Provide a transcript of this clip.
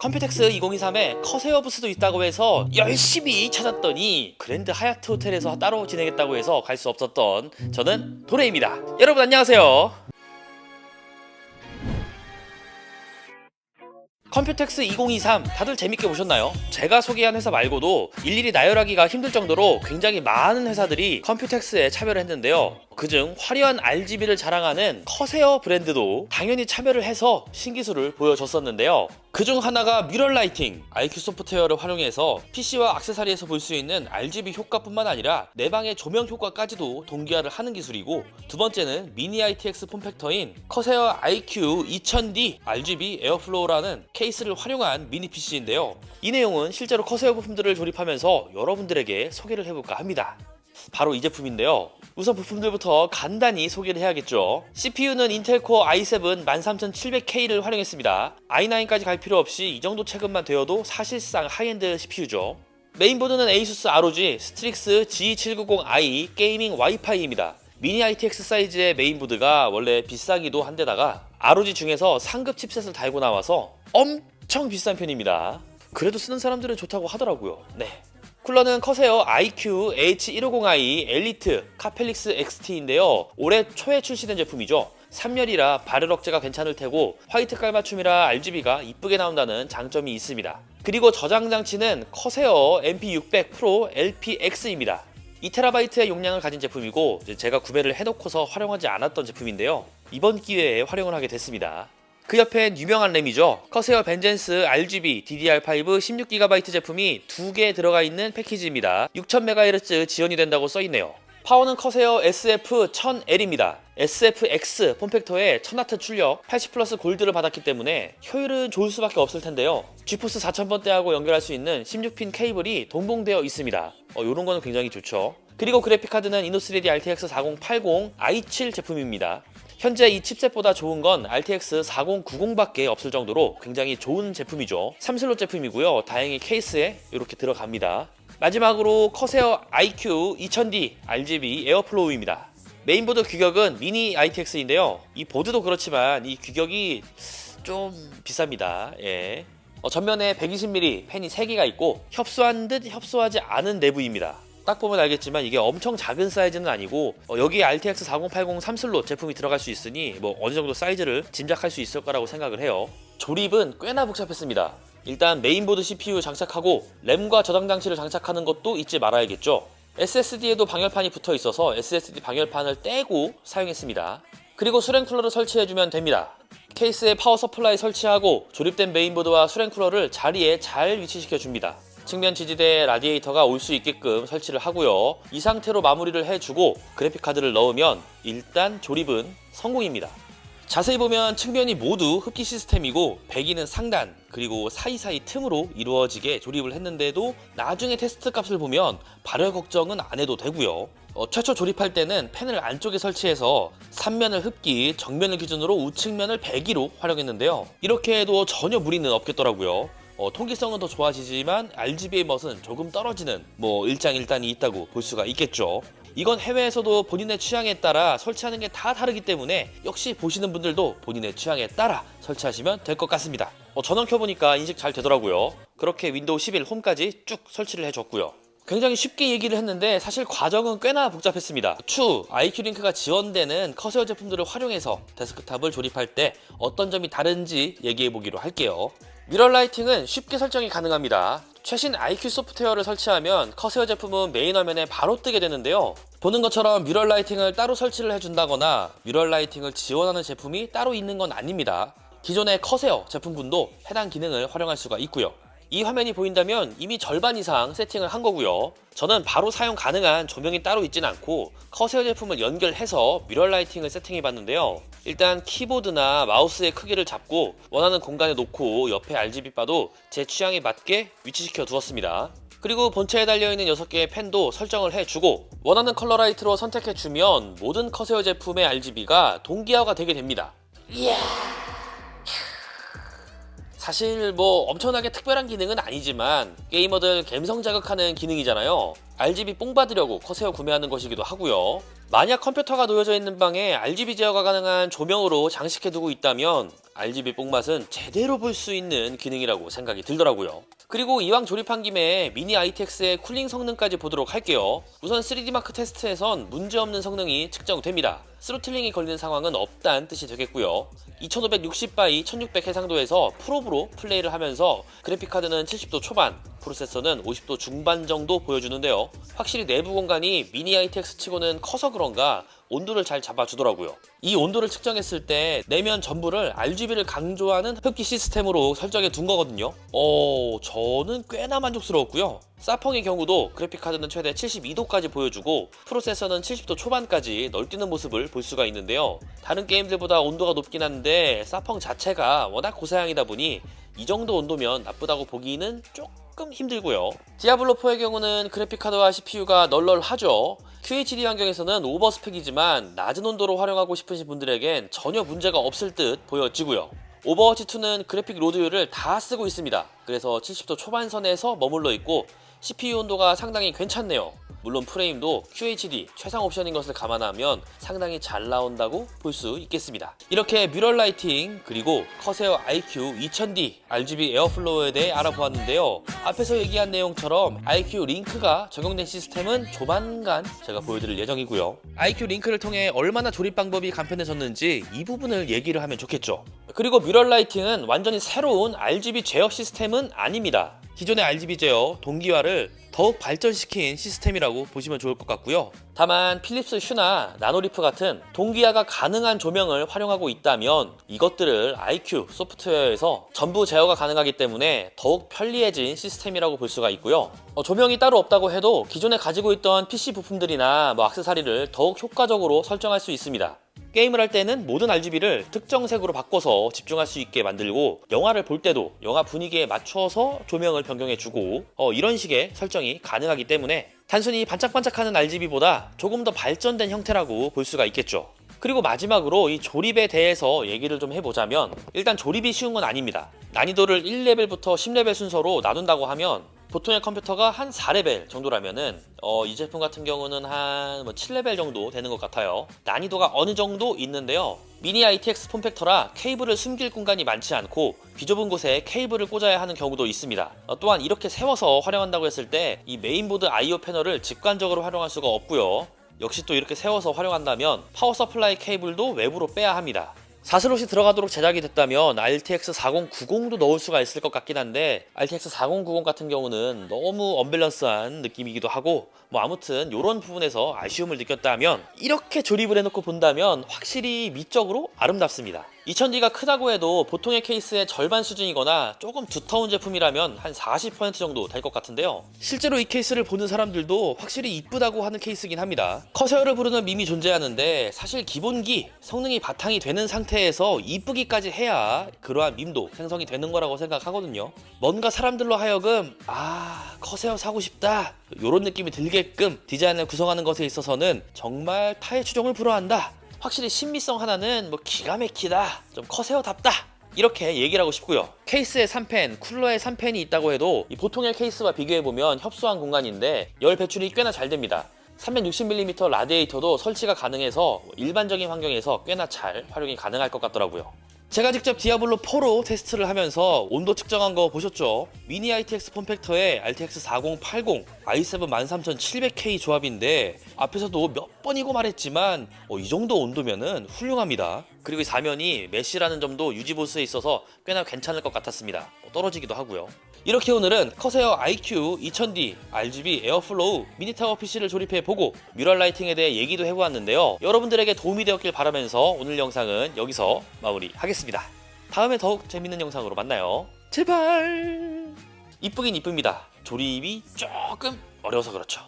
컴퓨텍스 2023에 커세어 부스도 있다고 해서 열심히 찾았더니 그랜드 하얏트 호텔에서 따로 진행했다고 해서 갈 수 없었던 저는 도레입니다. 여러분 안녕하세요. 컴퓨텍스 2023 다들 재밌게 보셨나요? 제가 소개한 회사 말고도 일일이 나열하기가 힘들 정도로 굉장히 많은 회사들이 컴퓨텍스에 참여를 했는데요. 그중 화려한 RGB를 자랑하는 커세어 브랜드도 당연히 참여를 해서 신기술을 보여줬었는데요. 그중 하나가 미러 라이팅, IQ 소프트웨어를 활용해서 PC와 액세서리에서 볼 수 있는 RGB 효과뿐만 아니라 내방의 조명 효과까지도 동기화를 하는 기술이고, 두 번째는 미니 ITX 폼팩터인 커세어 IQ 2000D RGB 에어플로우라는 케이스를 활용한 미니 PC인데요. 이 내용은 실제로 커세어 부품들을 조립하면서 여러분들에게 소개를 해볼까 합니다. 바로 이 제품인데요. 우선 부품들부터 간단히 소개를 해야겠죠. CPU는 인텔 코어 i7 13700K를 활용했습니다. i9까지 갈 필요 없이 이 정도 체급만 되어도 사실상 하이엔드 CPU죠. 메인보드는 ASUS ROG 스트릭스 G790i 게이밍 와이파이입니다. 미니 ITX 사이즈의 메인보드가 원래 비싸기도 한데다가 ROG 중에서 상급 칩셋을 달고 나와서 엄청 비싼 편입니다. 그래도 쓰는 사람들은 좋다고 하더라고요. 네. 쿨러는 커세어 IQ H150i 엘리트 카펠릭스 XT인데요. 올해 초에 출시된 제품이죠. 3열이라 발열 억제가 괜찮을 테고 화이트 깔맞춤이라 RGB가 이쁘게 나온다는 장점이 있습니다. 그리고 저장 장치는 커세어 MP600 프로 LPX입니다. 2TB의 용량을 가진 제품이고 제가 구매를 해놓고서 활용하지 않았던 제품인데요. 이번 기회에 활용을 하게 됐습니다. 그 옆엔 유명한 램이죠. 커세어 벤젠스 RGB DDR5 16GB 제품이 2개 들어가 있는 패키지입니다. 6000MHz 지원이 된다고 써있네요. 파워는 커세어 SF1000L입니다. SFX 폼팩터에 1000W 출력 80플러스 골드를 받았기 때문에 효율은 좋을 수밖에 없을 텐데요. 지포스 4000번대하고 연결할 수 있는 16핀 케이블이 동봉되어 있습니다. 요런 거는 굉장히 좋죠. 그리고 그래픽카드는 이노3D RTX 4080 i7 제품입니다. 현재 이 칩셋보다 좋은 건 RTX 4090밖에 없을 정도로 굉장히 좋은 제품이죠. 3슬롯 제품이고요. 다행히 케이스에 이렇게 들어갑니다. 마지막으로 커세어 IQ 2000D RGB 에어플로우입니다. 메인보드 규격은 미니 ITX인데요. 이 보드도 그렇지만 이 규격이 좀 비쌉니다. 예. 전면에 120mm 팬이 3개가 있고 협소한 듯 협소하지 않은 내부입니다. 딱 보면 알겠지만 이게 엄청 작은 사이즈는 아니고 여기에 RTX 4080 3슬롯 제품이 들어갈 수 있으니 어느 정도 사이즈를 짐작할 수 있을 거라고 생각을 해요. 조립은 꽤나 복잡했습니다. 일단 메인보드 CPU 장착하고 램과 저장 장치를 장착하는 것도 잊지 말아야겠죠. SSD에도 방열판이 붙어 있어서 SSD 방열판을 떼고 사용했습니다. 그리고 수랭 쿨러를 설치해주면 됩니다. 케이스에 파워 서플라이 설치하고 조립된 메인보드와 수랭 쿨러를 자리에 잘 위치시켜 줍니다. 측면 지지대에 라디에이터가 올 수 있게끔 설치를 하고요. 이 상태로 마무리를 해주고 그래픽카드를 넣으면 일단 조립은 성공입니다. 자세히 보면 측면이 모두 흡기 시스템이고 배기는 상단 그리고 사이사이 틈으로 이루어지게 조립을 했는데도 나중에 테스트 값을 보면 발열 걱정은 안 해도 되고요. 최초 조립할 때는 팬을 안쪽에 설치해서 3면을 흡기, 정면을 기준으로 우측면을 배기로 활용했는데요. 이렇게 해도 전혀 무리는 없겠더라고요. 통기성은 더 좋아지지만 RGB의 멋은 조금 떨어지는 일장일단이 있다고 볼 수가 있겠죠. 이건 해외에서도 본인의 취향에 따라 설치하는 게 다 다르기 때문에 역시 보시는 분들도 본인의 취향에 따라 설치하시면 될 것 같습니다. 전원 켜보니까 인식 잘 되더라고요. 그렇게 윈도우 11 홈까지 쭉 설치를 해줬고요. 굉장히 쉽게 얘기를 했는데 사실 과정은 꽤나 복잡했습니다. 추 IQ 링크가 지원되는 커세어 제품들을 활용해서 데스크탑을 조립할 때 어떤 점이 다른지 얘기해 보기로 할게요. 미러 라이팅은 쉽게 설정이 가능합니다. 최신 IQ 소프트웨어를 설치하면 커세어 제품은 메인 화면에 바로 뜨게 되는데요. 보는 것처럼 미러 라이팅을 따로 설치를 해준다거나 미러 라이팅을 지원하는 제품이 따로 있는 건 아닙니다. 기존의 커세어 제품군도 해당 기능을 활용할 수가 있고요. 이 화면이 보인다면 이미 절반 이상 세팅을 한 거고요. 저는 바로 사용 가능한 조명이 따로 있진 않고 커세어 제품을 연결해서 미러 라이팅을 세팅해 봤는데요. 일단 키보드나 마우스의 크기를 잡고 원하는 공간에 놓고 옆에 RGB 바도 제 취향에 맞게 위치시켜 두었습니다. 그리고 본체에 달려있는 6개의 펜도 설정을 해주고 원하는 컬러 라이트로 선택해주면 모든 커세어 제품의 RGB가 동기화가 되게 됩니다. 이야. 사실 엄청나게 특별한 기능은 아니지만 게이머들 감성 자극하는 기능이잖아요. RGB 뽕 받으려고 커세어 구매하는 것이기도 하고요. 만약 컴퓨터가 놓여져 있는 방에 RGB 제어가 가능한 조명으로 장식해두고 있다면 RGB 뽕맛은 제대로 볼 수 있는 기능이라고 생각이 들더라고요. 그리고 이왕 조립한 김에 미니 ITX의 쿨링 성능까지 보도록 할게요. 우선 3D 마크 테스트에선 문제없는 성능이 측정됩니다. 스로틀링이 걸리는 상황은 없다는 뜻이 되겠고요. 2560바이 1600 해상도에서 풀업으로 플레이를 하면서 그래픽카드는 70도 초반, 프로세서는 50도 중반 정도 보여주는데요. 확실히 내부 공간이 미니 ITX 치고는 커서 그런가 온도를 잘 잡아주더라고요. 이 온도를 측정했을 때 내면 전부를 RGB를 강조하는 흡기 시스템으로 설정해 둔 거거든요. 저는 꽤나 만족스러웠고요. 사펑의 경우도 그래픽카드는 최대 72도까지 보여주고 프로세서는 70도 초반까지 널뛰는 모습을 볼 수가 있는데요. 다른 게임들보다 온도가 높긴 한데 사펑 자체가 워낙 고사양이다 보니 이 정도 온도면 나쁘다고 보기는 조금 힘들고요. 디아블로4의 경우는 그래픽카드와 CPU가 널널하죠. QHD 환경에서는 오버스펙이지만 낮은 온도로 활용하고 싶으신 분들에겐 전혀 문제가 없을 듯 보여지고요. 오버워치2는 그래픽 로드율을 다 쓰고 있습니다. 그래서 70도 초반선에서 머물러 있고 CPU 온도가 상당히 괜찮네요. 물론 프레임도 QHD 최상 옵션인 것을 감안하면 상당히 잘 나온다고 볼 수 있겠습니다. 이렇게 뮤럴 라이팅 그리고 커세어 IQ 2000D RGB 에어플로우에 대해 알아보았는데요. 앞에서 얘기한 내용처럼 IQ 링크가 적용된 시스템은 조만간 제가 보여드릴 예정이고요. IQ 링크를 통해 얼마나 조립 방법이 간편해졌는지 이 부분을 얘기를 하면 좋겠죠. 그리고 뮤럴 라이팅은 완전히 새로운 RGB 제어 시스템은 아닙니다. 기존의 RGB 제어 동기화를 더욱 발전시킨 시스템이라고 보시면 좋을 것 같고요. 다만 필립스 휴나 나노리프 같은 동기화가 가능한 조명을 활용하고 있다면 이것들을 IQ 소프트웨어에서 전부 제어가 가능하기 때문에 더욱 편리해진 시스템이라고 볼 수가 있고요. 조명이 따로 없다고 해도 기존에 가지고 있던 PC 부품들이나 액세서리를 더욱 효과적으로 설정할 수 있습니다. 게임을 할 때는 모든 RGB를 특정 색으로 바꿔서 집중할 수 있게 만들고 영화를 볼 때도 영화 분위기에 맞춰서 조명을 변경해주고 이런 식의 설정이 가능하기 때문에 단순히 반짝반짝하는 RGB보다 조금 더 발전된 형태라고 볼 수가 있겠죠. 그리고 마지막으로 이 조립에 대해서 얘기를 좀 해보자면 일단 조립이 쉬운 건 아닙니다. 난이도를 1레벨부터 10레벨 순서로 나눈다고 하면 보통의 컴퓨터가 한 4레벨 정도라면은 이 제품 같은 경우는 한 7레벨 정도 되는 것 같아요. 난이도가 어느 정도 있는데요. 미니 ITX 폼팩터라 케이블을 숨길 공간이 많지 않고 비좁은 곳에 케이블을 꽂아야 하는 경우도 있습니다. 또한 이렇게 세워서 활용한다고 했을 때 이 메인보드 I/O 패널을 직관적으로 활용할 수가 없고요. 역시 또 이렇게 세워서 활용한다면 파워 서플라이 케이블도 외부로 빼야 합니다. 4슬롯이 들어가도록 제작이 됐다면 RTX 4090도 넣을 수가 있을 것 같긴 한데 RTX 4090 같은 경우는 너무 언밸런스한 느낌이기도 하고 아무튼 이런 부분에서 아쉬움을 느꼈다면 이렇게 조립을 해놓고 본다면 확실히 미적으로 아름답습니다. 2000D가 크다고 해도 보통의 케이스의 절반 수준이거나 조금 두터운 제품이라면 한 40% 정도 될 것 같은데요. 실제로 이 케이스를 보는 사람들도 확실히 이쁘다고 하는 케이스긴 합니다. 커세어를 부르는 밈이 존재하는데 사실 기본기, 성능이 바탕이 되는 상태에서 이쁘기까지 해야 그러한 밈도 생성이 되는 거라고 생각하거든요. 뭔가 사람들로 하여금 커세어 사고 싶다 이런 느낌이 들게끔 디자인을 구성하는 것에 있어서는 정말 타의 추종을 불허한다. 확실히 신미성 하나는 기가 막히다, 좀 커세어답다 이렇게 얘기를 하고 싶고요. 케이스에 3펜, 쿨러에 3펜이 있다고 해도 이 보통의 케이스와 비교해보면 협소한 공간인데 열 배출이 꽤나 잘 됩니다. 360mm 라디에이터도 설치가 가능해서 일반적인 환경에서 꽤나 잘 활용이 가능할 것 같더라고요. 제가 직접 디아블로4로 테스트를 하면서 온도 측정한 거 보셨죠? 미니 ITX 폼팩터의 RTX 4080 i7 13700K 조합인데 앞에서도 몇 번이고 말했지만 이 정도 온도면은 훌륭합니다. 그리고 이 사면이 메쉬라는 점도 유지보수에 있어서 꽤나 괜찮을 것 같았습니다. 떨어지기도 하고요. 이렇게 오늘은 커세어 IQ 2000D RGB 에어플로우 미니타워 PC를 조립해보고 뮤럴 라이팅에 대해 얘기도 해보았는데요. 여러분들에게 도움이 되었길 바라면서 오늘 영상은 여기서 마무리하겠습니다. 다음에 더욱 재밌는 영상으로 만나요. 제발! 이쁘긴 이쁩니다. 조립이 조금 어려워서 그렇죠.